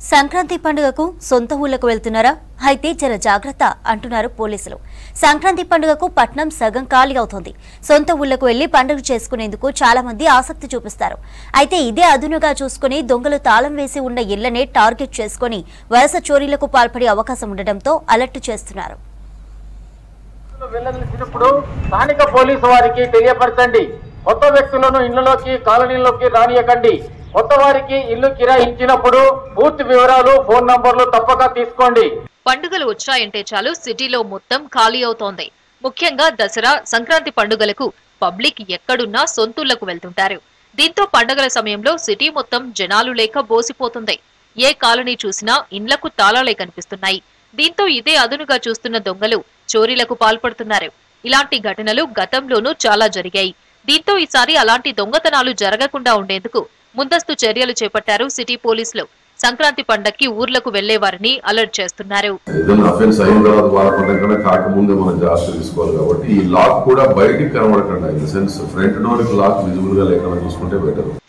సంక్రాంతి పండుగకు సొంత ఊళ్ళకు వెళ్తున్నారా? అయితే జర జాగ్రత్త అంటున్నారు పోలీసులు. సంక్రాంతి పండుగకు పట్నం సగం ఖాళీ అవుతోంది. సొంత ఊళ్ళకు వెళ్లి పండుగ చేసుకునేందుకు చాలా మంది ఆసక్తి చూపిస్తారు. అయితే ఇదే అదునుగా చూసుకుని దొంగలు తాళం వేసి ఉన్న ఇళ్లనే టార్గెట్ చేసుకుని వరుస చోరీలకు పాల్పడే అవకాశం ఉండడంతో అలర్ట్ చేస్తున్నారు. స్థానిక పోలీసు వారికి తెలియపరచండి. కొత్త వ్యక్తులను ఇళ్లలోకి కాలనీలోకి రానియకండి. కొత్త వారికి ఇల్లు కిరాయించినప్పుడు పూర్తి వివరాలు ఫోన్ నంబర్లు తప్పక తీసుకోండి. పండుగలు వచ్చాయంటే చాలు సిటీలో మొత్తం ఖాళీ అవుతోంది. ముఖ్యంగా దసరా, సంక్రాంతి పండుగలకు పబ్లిక్ ఎక్కడున్నా సొంతూళ్లకు వెళ్తుంటారు. దీంతో పండుగల సమయంలో సిటీ మొత్తం జనాలు లేక బోసిపోతుంది. ఏ కాలనీ చూసినా ఇండ్లకు తాళాలే కనిపిస్తున్నాయి. దీంతో ఇదే అదునుగా చూస్తున్న దొంగలు చోరీలకు పాల్పడుతున్నారు. ఇలాంటి ఘటనలు గతంలోనూ చాలా జరిగాయి. దీంతో ఈసారి అలాంటి దొంగతనాలు జరగకుండా ఉండేందుకు ముందస్తు చర్యలు చేపట్టారు సిటీ పోలీసులు. సంక్రాంతి పండక్కి ఊర్లకు వెళ్లే వారిని అలర్ట్ చేస్తున్నారు.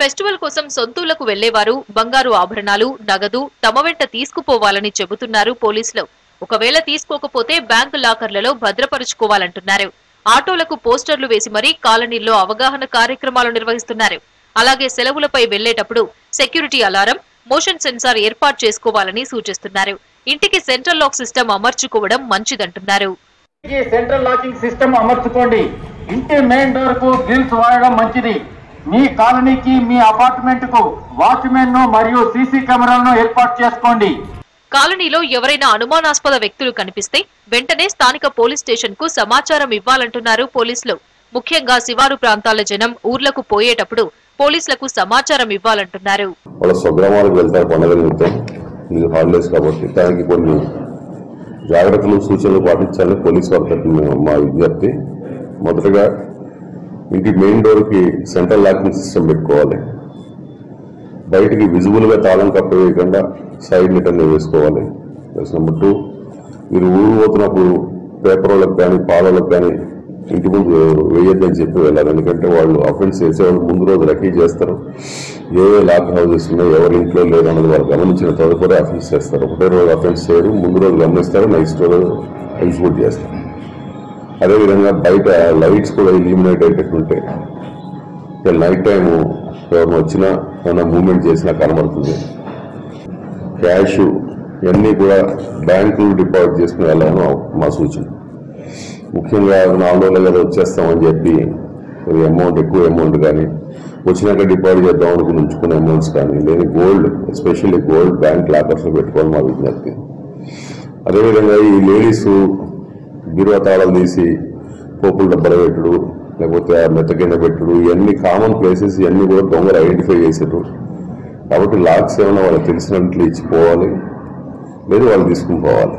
ఫెస్టివల్ కోసం సొంతూళ్లకు వెళ్లేవారు బంగారు ఆభరణాలు, నగదు తమ వెంట తీసుకుపోవాలని చెబుతున్నారు పోలీసులు. ఒకవేళ తీసుకోకపోతే బ్యాంకు లాకర్లలో భద్రపరుచుకోవాలంటున్నారు. ఆటోలకు పోస్టర్లు వేసి మరీ కాలనీల్లో అవగాహన కార్యక్రమాలు నిర్వహిస్తున్నారు. అలాగే సెలవులపై వెళ్లేటప్పుడు సెక్యూరిటీ అలారం, మోషన్ సెన్సార్ ఏర్పాటు చేసుకోవాలని సూచిస్తున్నారు. ఇంటికి సెంట్రల్ లాక్ సిస్టమ్ అమర్చుకోవడం మంచిదంటున్నారు. సెంట్రల్ లాకింగ్ సిస్టమ్ అమర్చుకోండి. ఇంటి మెయిన్ డోర్ కు గ్రిల్స్ వాడడం మంచిది. మీ కాలనీకి, మీ అపార్ట్మెంట్ కు వాచ్మెన్ ను మరియు సీసీ కెమెరాలను ఏర్పాటు చేసుకోండి. కాలనీలో ఎవరైనా అనుమానాస్పద వ్యక్తులు కనిపిస్తే వెంటనే స్థానిక పోలీస్ స్టేషన్ కు సమాచారం ఇవ్వాలంటున్నారు పోలీసులు. ముఖ్యంగా శివారు ప్రాంతాల జనం ఊర్లకు పోయేటప్పుడు పోలీసులకు సమాచారం ఇవ్వాలంటున్నారు. వాళ్ళ స్వగ్రామాలకు వెళ్తారు పండుగ నిమిత్తం, ఇది హాలిడేస్ కాబట్టి దానికి కొన్ని జాగ్రత్తలు, సూచనలు పాటించాలని పోలీసు వారికి మా విజ్ఞప్తి. మొదటగా ఇంటి మెయిన్ డోర్కి సెంట్రల్ లాకింగ్ సిస్టమ్ పెట్టుకోవాలి. బయటికి విజిబుల్గా తాళం కప్పవేయకుండా సైడ్ నిటర్ని వేసుకోవాలి. నెంబర్ 2, మీరు ఊరు పోతున్నప్పుడు పేపర్ వాళ్ళకి కానీ పాలలకు కానీ ఇంటి ముందు వేయొద్దని చెప్పి వెళ్ళాలి. ఎందుకంటే వాళ్ళు అఫెన్స్ చేసేవాళ్ళు ముందు రోజు రెక్కీ చేస్తారు. ఏ లాక్ హౌసెస్ ఉన్నాయో, ఎవరి ఇంట్లో లేదు అన్నది వాళ్ళు గమనించిన తదుపరి అఫెన్స్ చేస్తారు. ఒకటే రోజు అఫెన్స్ చేయరు, ముందు రోజు గమనిస్తారు, నెక్స్ట్ రోజు ఎగ్జిక్యూట్ చేస్తారు. అదేవిధంగా బయట లైట్స్ కూడా ఇల్యూమినేట్ అయ్యేటట్టుంటే నైట్ టైము ఎవరిని వచ్చినా ఏమైనా మూవ్మెంట్ చేసినా కనబడుతుంది. క్యాష్ ఇవన్నీ కూడా బ్యాంకులు డిపాజిట్ చేసుకుని వెళ్ళాలని మా సూచన. ముఖ్యంగా 4 రోజులు కదా వచ్చేస్తామని చెప్పి అమౌంట్, ఎక్కువ అమౌంట్ కానీ వచ్చినాక డిపాజిట్ చేద్దాం అనుకుని ఉంచుకునే అమౌంట్స్ కానీ, లేదా గోల్డ్, ఎస్పెషల్లీ గోల్డ్ బ్యాంక్ లాకర్స్లో పెట్టుకోవాలి మా విజ్ఞప్తి. అదేవిధంగా ఈ లేడీస్ బీరువా తాళాలు తీసి పోపుల డబ్బలు పెట్టుడు, లేకపోతే మెత్త కింద పెట్టుడు, ఇవన్నీ కామన్ ప్లేసెస్. ఇవన్నీ కూడా దొంగలు ఐడెంటిఫై చేసేటు. కాబట్టి లాక్స్ ఏమైనా వాళ్ళకి తెలిసినట్లు ఇచ్చిపోవాలి, లేదు వాళ్ళు తీసుకుని పోవాలి.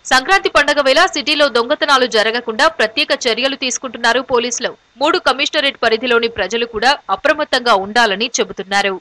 సంక్రాంతి పండుగ వేళ సిటీలో దొంగతనాలు జరగకుండా ప్రత్యేక చర్యలు తీసుకుంటున్నారు పోలీసులు. 3 కమిషనరేట్ పరిధిలోని ప్రజలు కూడా అప్రమత్తంగా ఉండాలని చెబుతున్నారు.